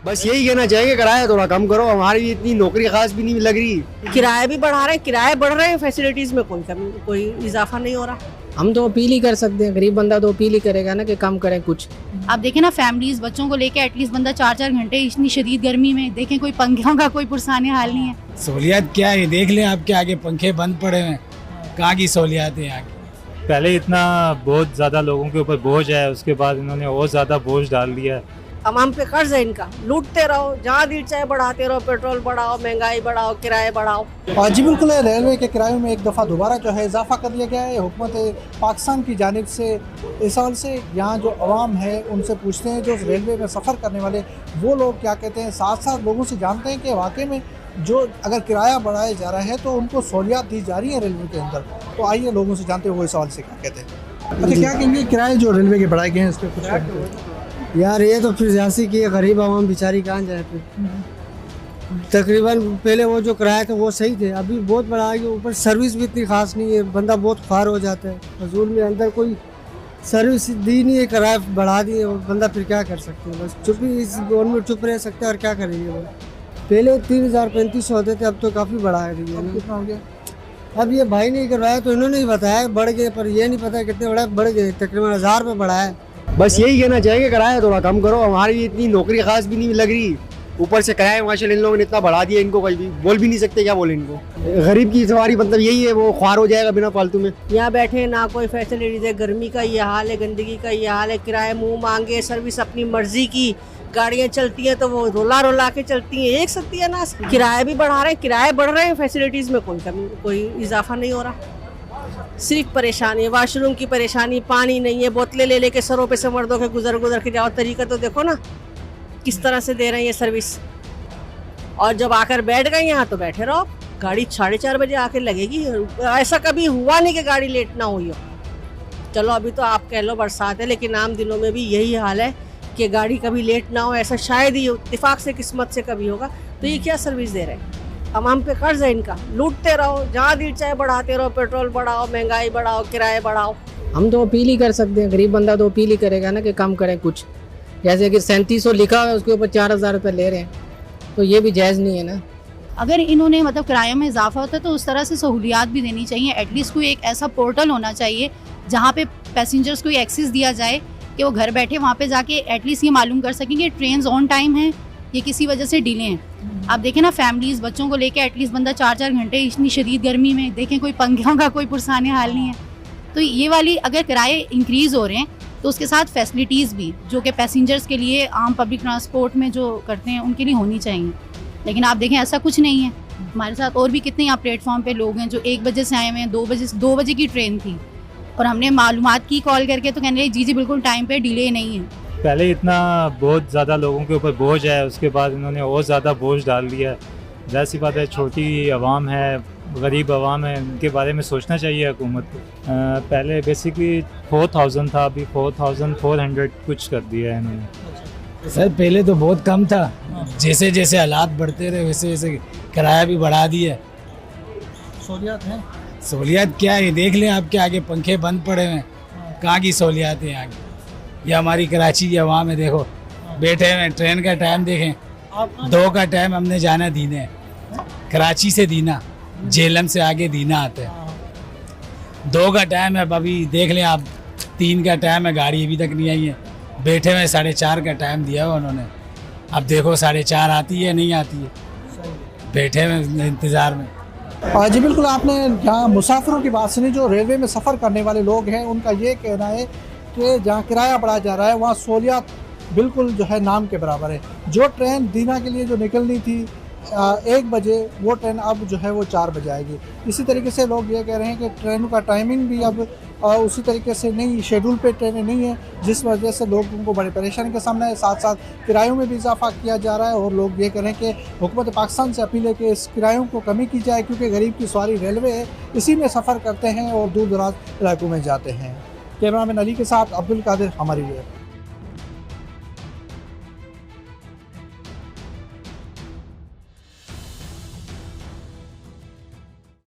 बस यही कहना चाहेंगे, किराया थोड़ा कम करो, हमारी इतनी नौकरी खास भी नहीं लग रही। किराए भी बढ़ा रहे हैं, किराए बढ़ रहे हैं, फैसिलिटीज में कोई इजाफा नहीं हो रहा। हम तो अपील ही कर सकते हैं, गरीब बंदा तो अपील ही करेगा ना कि कम करें कुछ। आप देखें ना, फैमिलीज बच्चों को लेके एटलीस्ट बंदा 4-4 घंटे इतनी शदीद गर्मी में, देखें कोई पंखों का कोई पुरसाने हाल नहीं है। सहूलियत क्या है देख लें, आपके आगे पंखे बंद पड़े हैं, कहाँ की सहूलियत है यहाँ की। पहले इतना बहुत ज़्यादा लोगों के ऊपर बोझ है, उसके बाद इन्होंने और ज़्यादा बोझ डाल दिया है। तमाम पे कर्ज है इनका, लूटते रहो, जहाँ दिल चाहे बढ़ाते रहो, पेट्रोल बढ़ाओ, महंगाई बढ़ाओ, किराए बढ़ाओ। जी बिल्कुल, रेलवे के किरायों में एक दफ़ा दोबारा जो है इजाफा कर दिया गया है हुकूमत पाकिस्तान की जानिब से। इस साल से यहाँ जो अवाम है उनसे पूछते हैं, जो रेलवे में सफ़र करने वाले वो लोग क्या कहते हैं, साथ साथ लोगों से जानते हैं कि वाकई में जो अगर किराया बढ़ाया जा रहा है तो उनको सहूलियात दी जा रही है रेलवे के अंदर। तो आइए लोगों से जानते हैं वो इस सवाल से क्या कहते हैं। अच्छा, क्या कहेंगे किराए जो रेलवे के बढ़ाए गए हैं इस पर कुछ? यार ये तो फिर सियासी की है, गरीब आवाम बेचारी कहाँ जाए फिर। तकरीबन पहले वो जो किराया था वो सही थे, अभी बहुत बढ़ा गया, ऊपर सर्विस भी इतनी खास नहीं है, बंदा बहुत ख्वार हो जाता है। फजूल में अंदर कोई सर्विस दी नहीं है, किराया बढ़ा दिए, बंदा फिर क्या कर सकते हैं। बस चुप ही, इस गवर्नमेंट चुप रह सकते हैं और क्या करेंगे। वो पहले 3035 होते थे, अब तो काफ़ी बढ़ा दिया। कितना हो गया? अब ये भाई ने करवाया तो इन्होंने ही बताया बढ़ गए, पर ये नहीं पता कितने बढ़ गए, तकरीबन 1000 रुपये बढ़ा है। बस यही कहना चाहेंगे, किराया थोड़ा कम करो, हमारी इतनी नौकरी खास भी नहीं लग रही, ऊपर से किराया माशाल्लाह इन लोगों ने इतना बढ़ा दिया, इनको कोई भी बोल भी नहीं सकते, क्या बोले इनको। गरीब की सवारी मतलब यही है, वो ख्वार हो जाएगा बिना फालतू में। यहाँ बैठे ना कोई फैसिलिटीज है, गर्मी का ये हाल है, गंदगी का ये हाल है, किराए मुंह मांगे, सर्विस अपनी मर्जी की, गाड़ियाँ चलती हैं तो वो रोला के चलती हैं, एक सकती है ना। किराए भी बढ़ा रहे हैं, किराए बढ़ रहे हैं, फैसिलिटीज में कोई इजाफा नहीं हो रहा। सिर्फ परेशानी है, वाशरूम की परेशानी, पानी नहीं है, बोतलें ले लेके सरों पे से मर्दों के गुजर के जाओ। तरीका तो देखो ना किस तरह से दे रहे हैं ये सर्विस। और जब आकर बैठ गए यहाँ तो बैठे रहो, गाड़ी 4:30 बजे आके लगेगी। ऐसा कभी हुआ नहीं कि गाड़ी लेट ना हुई हो। चलो अभी तो आप कह लो बरसात है, लेकिन आम दिनों में भी यही हाल है कि गाड़ी कभी लेट ना हो, ऐसा शायद ही इत्तेफाक से किस्मत से कभी होगा। तो ये क्या सर्विस दे रहे हैं। तमाम पे कर्ज है इनका, लूटते रहो, जहाँ दिल चाहे बढ़ाते रहो, पेट्रोल बढ़ाओ, महंगाई बढ़ाओ, किराए बढ़ाओ। हम तो अपील ही कर सकते हैं, गरीब बंदा तो अपील ही करेगा ना कि कम करें कुछ। जैसे कि 3700 लिखा है, उसके ऊपर 4000 रुपये ले रहे हैं, तो ये भी जायज़ नहीं है ना। अगर इन्होंने मतलब किराए में इजाफा होता है तो उस तरह से सहूलियात भी देनी चाहिए। एटलीस्ट कोई एक ऐसा पोर्टल होना चाहिए जहाँ पे पैसेंजर्स को एक्सेस दिया जाए कि वो घर बैठे वहाँ पे जाके एटलीस्ट ये मालूम कर सकें कि ट्रेन ऑन टाइम है, ये किसी वजह से डिले हैं। आप देखें ना, फैमिलीज बच्चों को लेके एटलीस्ट बंदा 4-4 घंटे इतनी शदीद गर्मी में, देखें कोई पंखों का कोई पुरसाने हाल नहीं है। तो ये वाली अगर किराए इंक्रीज़ हो रहे हैं तो उसके साथ फैसिलिटीज़ भी जो कि पैसेंजर्स के लिए आम पब्लिक ट्रांसपोर्ट में जो करते हैं उनके लिए होनी चाहिए। लेकिन आप देखें ऐसा कुछ नहीं है। हमारे साथ और भी कितने यहाँ प्लेटफॉर्म पे लोग हैं जो 1 बजे से आए हुए हैं, 2 बजे की ट्रेन थी और हमने मालूमात की कॉल करके तो कहने लगे जी बिल्कुल टाइम पे डिले नहीं है। पहले इतना बहुत ज़्यादा लोगों के ऊपर बोझ है, उसके बाद इन्होंने और ज़्यादा बोझ डाल दिया है। जैसी बात है, छोटी आवाम है, गरीब आवाम है, उनके बारे में सोचना चाहिए हुकूमत को। पहले बेसिकली 4000 था, अभी 4400 कुछ कर दिया है इन्होंने। सर पहले तो बहुत कम था, जैसे जैसे हालात बढ़ते रहे वैसे वैसे किराया भी बढ़ा दिया। सहूलियत है? सहूलियत क्या है देख लें, आपके आगे पंखे बंद पड़े हैं, कहाँ की सहूलियत है यहाँ की। ये हमारी कराची की आवाम है, देखो बैठे हुए, ट्रेन का टाइम देखें, 2 का टाइम हमने जाना दीने, कराची से दीना, झेलम से आगे दीना आता है। 2 का टाइम है, अभी देख लें आप, 3 का टाइम है, गाड़ी अभी तक नहीं आई है। बैठे हुए 4:30 का टाइम दिया हुआ उन्होंने, अब देखो 4:30 आती है नहीं आती है, बैठे हुए इंतज़ार में। जी बिल्कुल, आपने यहाँ मुसाफिरों की बात सुनी। जो रेलवे में सफ़र करने वाले लोग हैं उनका ये कहना है कि जहाँ किराया बढ़ाया जा रहा है वहाँ सहूलियत बिल्कुल जो है नाम के बराबर है। जो ट्रेन दीना के लिए जो निकलनी थी 1 बजे, वो ट्रेन अब जो है वो 4 बजे आएगी। इसी तरीके से लोग ये कह रहे हैं कि ट्रेनों का टाइमिंग भी अब उसी तरीके से नहीं, शेड्यूल पे ट्रेनें नहीं है, जिस वजह से लोगों को बड़ी परेशानी का सामना है। साथ साथ किरायों में भी इजाफा किया जा रहा है और लोग ये कह रहे हैं कि हुकूमत पाकिस्तान से अपील है कि इस किरायों को कमी की जाए, क्योंकि गरीब की सवारी रेलवे है, इसी में सफ़र करते हैं और दूर दराज इलाकों में जाते हैं। कैमरामैन अली के साथ अब्दुल कादिर, हमारी लिए।